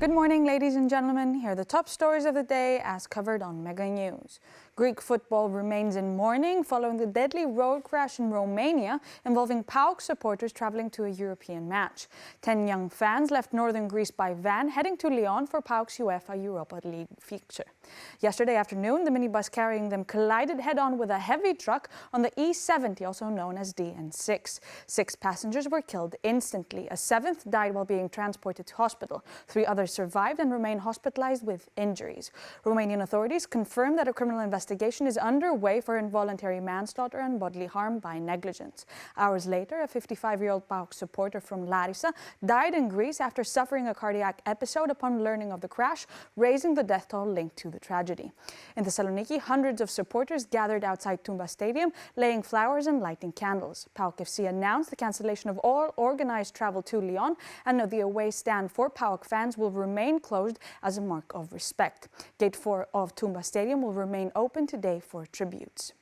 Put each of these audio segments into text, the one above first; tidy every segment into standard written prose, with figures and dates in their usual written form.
Good morning, ladies and gentlemen. Here are the top stories of the day as covered on Mega News. Greek football remains in mourning following the deadly road crash in Romania involving PAOK supporters traveling to a European match. 10 young fans left northern Greece by van heading to Lyon for PAOK's UEFA Europa League fixture. Yesterday afternoon, the minibus carrying them collided head-on with a heavy truck on the E70, also known as DN6. 6 passengers were killed instantly. A 7th died while being transported to hospital. 3 others survived and remain hospitalized with injuries. Romanian authorities confirmed that a criminal investigation is underway for involuntary manslaughter and bodily harm by negligence. Hours later, a 55-year-old PAOK supporter from Larissa died in Greece after suffering a cardiac episode upon learning of the crash, raising the death toll linked to the tragedy. In Thessaloniki, hundreds of supporters gathered outside Tumba Stadium, laying flowers and lighting candles. PAOK FC announced the cancellation of all organized travel to Lyon, and the away stand for PAOK fans will remain closed as a mark of respect. Gate 4 of Tumba Stadium will remain open today for tributes.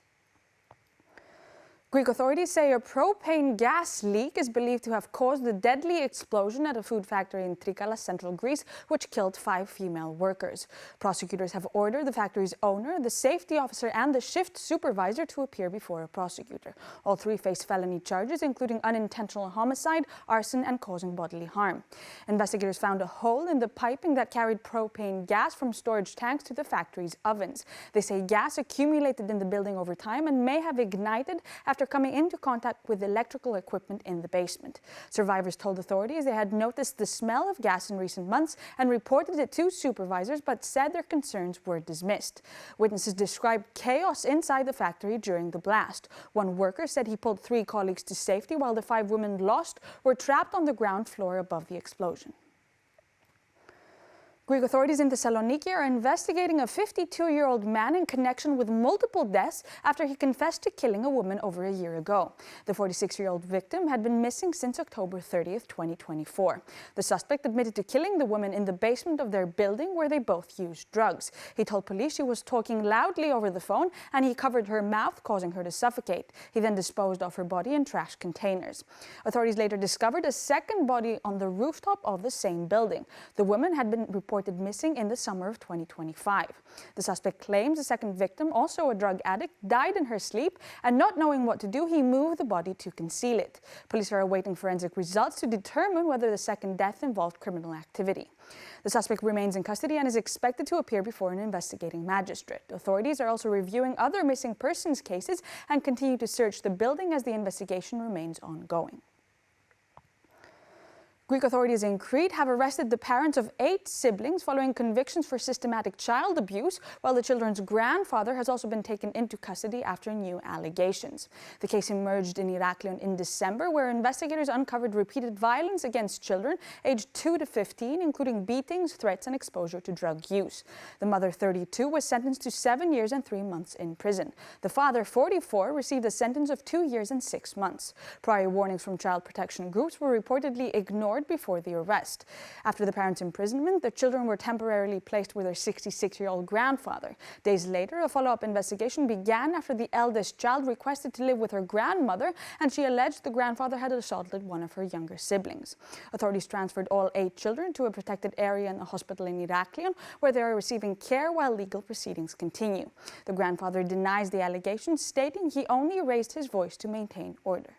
Greek authorities say a propane gas leak is believed to have caused the deadly explosion at a food factory in Trikala, central Greece, which killed 5 female workers. Prosecutors have ordered the factory's owner, the safety officer, and the shift supervisor to appear before a prosecutor. All 3 face felony charges, including unintentional homicide, arson, and causing bodily harm. Investigators found a hole in the piping that carried propane gas from storage tanks to the factory's ovens. They say gas accumulated in the building over time and may have ignited after coming into contact with electrical equipment in the basement. Survivors told authorities they had noticed the smell of gas in recent months and reported it to supervisors, but said their concerns were dismissed. Witnesses described chaos inside the factory during the blast. One worker said he pulled 3 colleagues to safety while the 5 women lost were trapped on the ground floor above the explosion. Greek authorities in Thessaloniki are investigating a 52-year-old man in connection with multiple deaths after he confessed to killing a woman over a year ago. The 46-year-old victim had been missing since October 30th, 2024. The suspect admitted to killing the woman in the basement of their building where they both used drugs. He told police she was talking loudly over the phone and he covered her mouth, causing her to suffocate. He then disposed of her body in trash containers. Authorities later discovered a second body on the rooftop of the same building. The woman had been reported missing in the summer of 2025. The suspect claims the second victim, also a drug addict, died in her sleep, and not knowing what to do, he moved the body to conceal it. Police are awaiting forensic results to determine whether the second death involved criminal activity. The suspect remains in custody and is expected to appear before an investigating magistrate. Authorities are also reviewing other missing persons cases and continue to search the building as the investigation remains ongoing. Greek authorities in Crete have arrested the parents of 8 siblings following convictions for systematic child abuse, while the children's grandfather has also been taken into custody after new allegations. The case emerged in Heraklion in December, where investigators uncovered repeated violence against children aged 2 to 15, including beatings, threats, and exposure to drug use. The mother, 32, was sentenced to 7 years and 3 months in prison. The father, 44, received a sentence of 2 years and 6 months. Prior warnings from child protection groups were reportedly ignored before the arrest. After the parents' imprisonment, the children were temporarily placed with their 66-year-old grandfather. Days later, a follow-up investigation began after the eldest child requested to live with her grandmother, and she alleged the grandfather had assaulted one of her younger siblings. Authorities transferred all 8 children to a protected area in a hospital in Heraklion, where they are receiving care while legal proceedings continue. The grandfather denies the allegations, stating he only raised his voice to maintain order.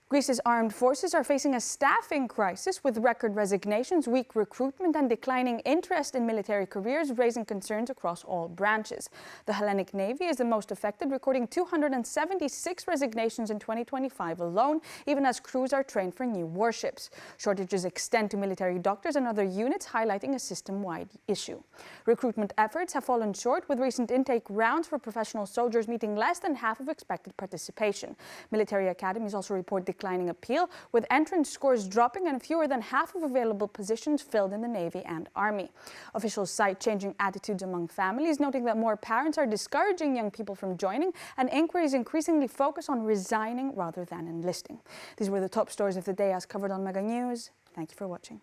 Greece's armed forces are facing a staffing crisis, with record resignations, weak recruitment, and declining interest in military careers, raising concerns across all branches. The Hellenic Navy is the most affected, recording 276 resignations in 2025 alone, even as crews are trained for new warships. Shortages extend to military doctors and other units, highlighting a system-wide issue. Recruitment efforts have fallen short, with recent intake rounds for professional soldiers meeting less than half of expected participation. Military academies also report declining appeal, with entrance scores dropping and fewer than half of available positions filled in the Navy and Army. Officials cite changing attitudes among families, noting that more parents are discouraging young people from joining, and inquiries increasingly focus on resigning rather than enlisting. These were the top stories of the day as covered on Mega News. Thank you for watching.